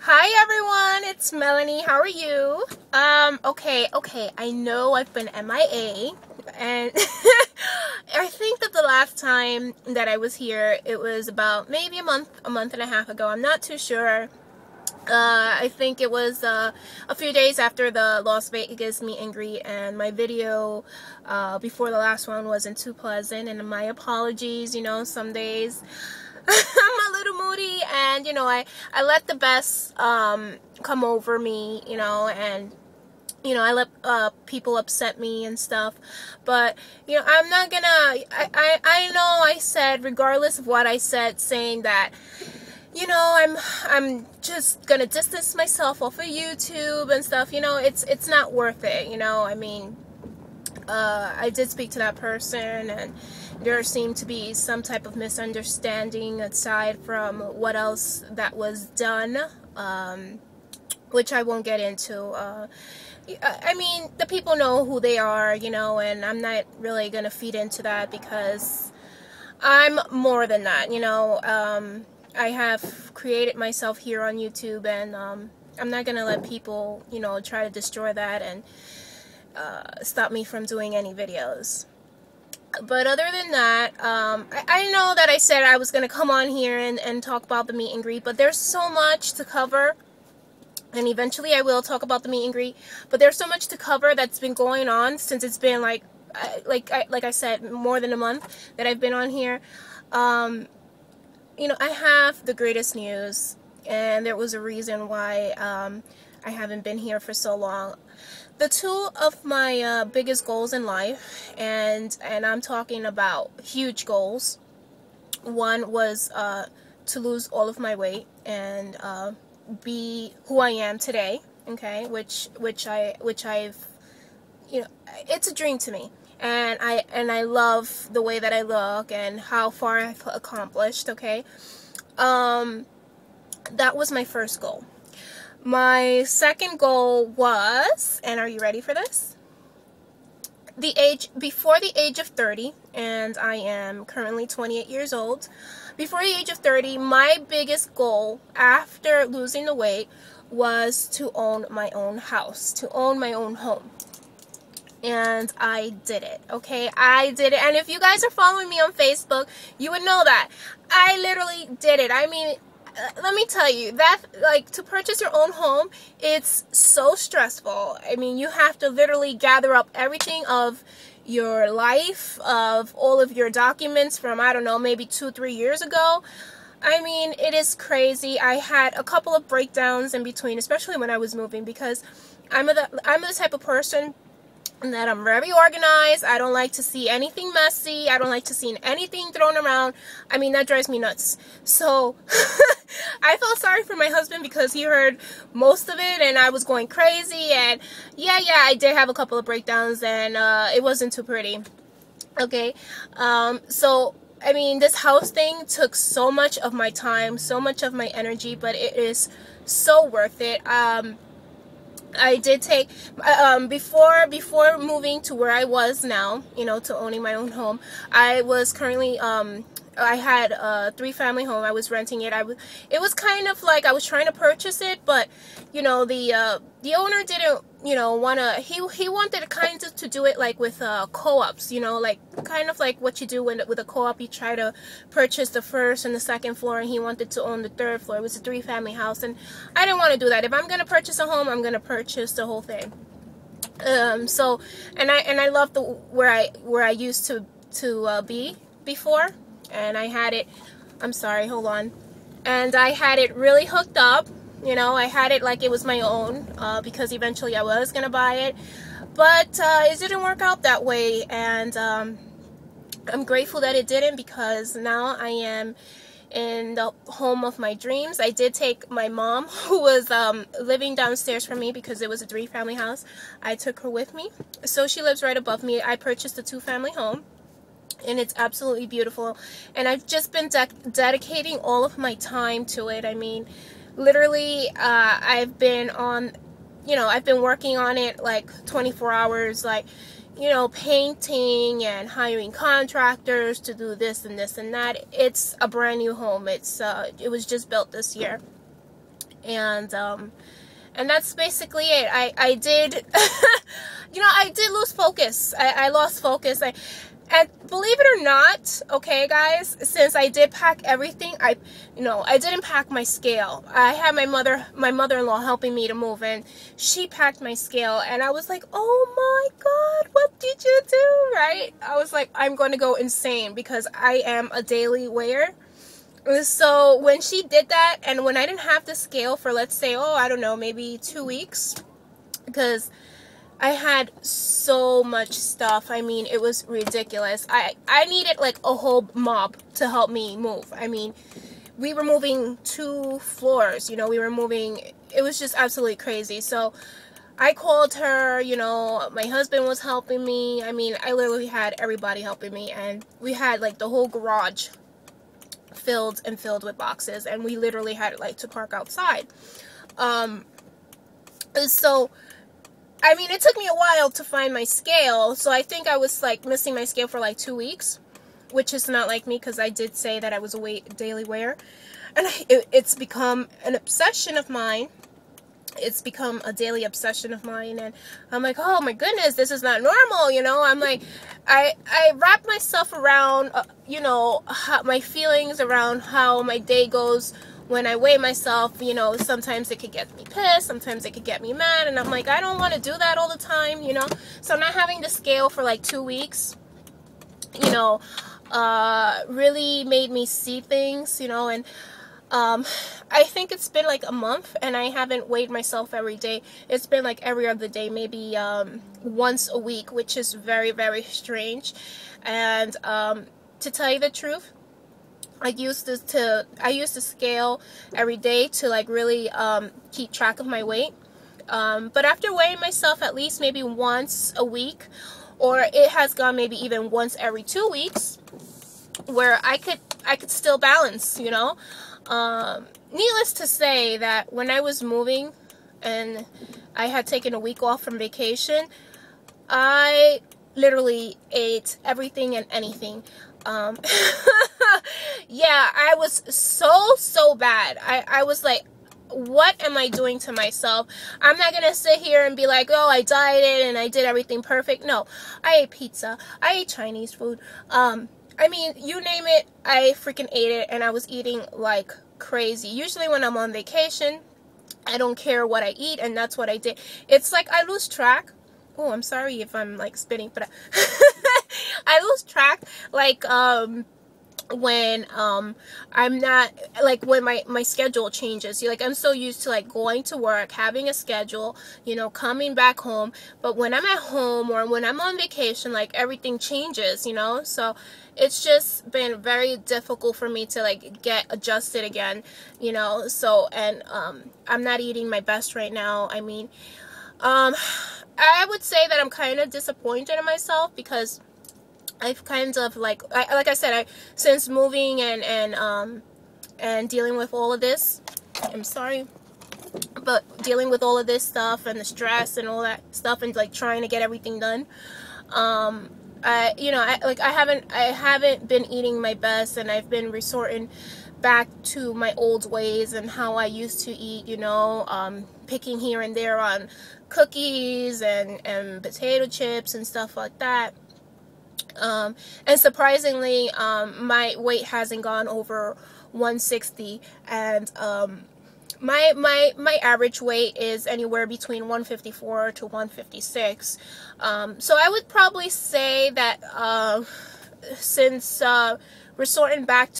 Hi everyone, it's Melanie. How are you? Okay, I know I've been MIA, and I think that the last time that I was here, it was about maybe a month and a half ago. I'm not too sure. I think it was a few days after the Las Vegas meet and greet, and my video before the last one wasn't too pleasant, and my apologies. You know, some days I'm a little moody, and I let the best come over me, and I let people upset me and stuff. But I'm not gonna. I know I said, regardless of what I said, saying that I'm just gonna distance myself off of YouTube and stuff. It's not worth it. I mean, I did speak to that person, and there seemed to be some type of misunderstanding aside from what else that was done, which I won't get into. I mean, the people know who they are, and I'm not really gonna feed into that because I'm more than that. I have created myself here on YouTube, and I'm not gonna let people, try to destroy that and stop me from doing any videos. But other than that, I know that I said I was going to come on here and talk about the meet and greet, but there's so much to cover, and eventually I will talk about the meet and greet, but there's so much to cover that's been going on since it's been like I said, more than a month that I've been on here. I have the greatest news, and there was a reason why I haven't been here for so long. The two of my biggest goals in life, and I'm talking about huge goals. One was to lose all of my weight and be who I am today. Okay, which I've it's a dream to me, and I love the way that I look and how far I've accomplished. Okay, that was my first goal. My second goal was, and are you ready for this? Before the age of 30, and I am currently 28 years old. Before the age of 30, my biggest goal after losing the weight was to own my own house, to own my own home. And I did it, okay? I did it. And if you guys are following me on Facebook, you would know that. I literally did it. I mean, let me tell you, that, like, to purchase your own home, it's so stressful. I mean, you have to literally gather up everything of your life, of all of your documents from, I don't know, maybe 2-3 years ago. I mean, it is crazy. I had a couple of breakdowns in between, especially when I was moving, because I'm the type of person that I'm very organized. I don't like to see anything messy. I don't like to see anything thrown around. I mean, that drives me nuts. So I felt sorry for my husband because he heard most of it and I was going crazy. And yeah, I did have a couple of breakdowns, and it wasn't too pretty. Okay, so I mean, this house thing took so much of my time, so much of my energy, but it is so worth it. I did take, before moving to where I was now, to owning my own home, I was currently, I had a 3-family home. I was renting it. It was kind of like I was trying to purchase it, but, the owner didn't, he wanted kind of to do it like with co-ops, like kind of like what you do with a co-op. You try to purchase the first and the second floor, and he wanted to own the 3rd floor. It was a 3-family house, and I didn't want to do that. If I'm going to purchase a home, I'm going to purchase the whole thing. So, and I love where I used to be before, and I had it, I'm sorry, hold on, and I had it really hooked up. I had it like it was my own, because eventually I was going to buy it, but it didn't work out that way, and I'm grateful that it didn't, because now I am in the home of my dreams. I did take my mom, who was living downstairs from me because it was a 3-family house. I took her with me, so she lives right above me. I purchased a 2-family home, and it's absolutely beautiful, and I've just been dedicating all of my time to it. I mean, literally, I've been working on it like 24 hours, like, painting and hiring contractors to do this and this and that. It's a brand new home. It was just built this year. And that's basically it. I did, you know, I did lose focus. I lost focus. And believe it or not, okay, guys, since I did pack everything, I didn't pack my scale. I had my mother-in-law helping me to move, and she packed my scale, and I was like, oh my God, what did you do, right? I was like, I'm going to go insane because I am a daily wearer. So when she did that, and when I didn't have the scale for, let's say, I don't know, maybe 2 weeks, because I had so much stuff. I mean, it was ridiculous. I needed like a whole mob to help me move. I mean, we were moving 2 floors, you know, it was just absolutely crazy. So I called her, you know, my husband was helping me. I mean, I literally had everybody helping me, and we had like the whole garage filled with boxes, and we literally had like to park outside. So I mean, it took me a while to find my scale, so I think I was like missing my scale for like 2 weeks, which is not like me, because I did say that I was a daily wearer, and it's become an obsession of mine. It's become a daily obsession of mine, and I'm like, oh my goodness, this is not normal, you know. I'm like, I wrap myself around, you know, my feelings around how my day goes when I weigh myself. You know, sometimes it could get me pissed, sometimes it could get me mad, and I'm like, I don't want to do that all the time, you know. So not having the scale for like 2 weeks, you know, really made me see things, you know. And I think it's been like a month, and I haven't weighed myself every day. It's been like every other day, maybe once a week, which is very, very strange. And to tell you the truth, I used to scale every day to like really keep track of my weight. But after weighing myself at least maybe once a week, or it has gone maybe even once every 2 weeks, where I could still balance, you know. Needless to say that when I was moving and I had taken a week off from vacation, I literally ate everything and anything. Yeah, I was so bad. I was like, what am I doing to myself? I'm not gonna sit here and be like, oh, I dieted and I did everything perfect. No, I ate pizza, I ate Chinese food, I mean, you name it, I freaking ate it, and I was eating like crazy. Usually when I'm on vacation, I don't care what I eat, and that's what I did. It's like I lose track. Oh, I'm sorry if I'm like spitting, but I lose track, like, when I'm not, like, when my schedule changes. Like, I'm so used to like going to work, having a schedule, you know, coming back home, but when I'm at home or when I'm on vacation, like, everything changes, you know. So it's just been very difficult for me to like get adjusted again, you know. So, and I'm not eating my best right now. I mean, I would say that I'm kind of disappointed in myself, because I've kind of like I said, since moving and dealing with all of this, I'm sorry, but dealing with all of this stuff and the stress and all that stuff, and like trying to get everything done, I haven't been eating my best, and I've been resorting back to my old ways and how I used to eat, you know, picking here and there on cookies and potato chips and stuff like that. And surprisingly, my weight hasn't gone over 160, and my average weight is anywhere between 154 to 156. So I would probably say that since resorting back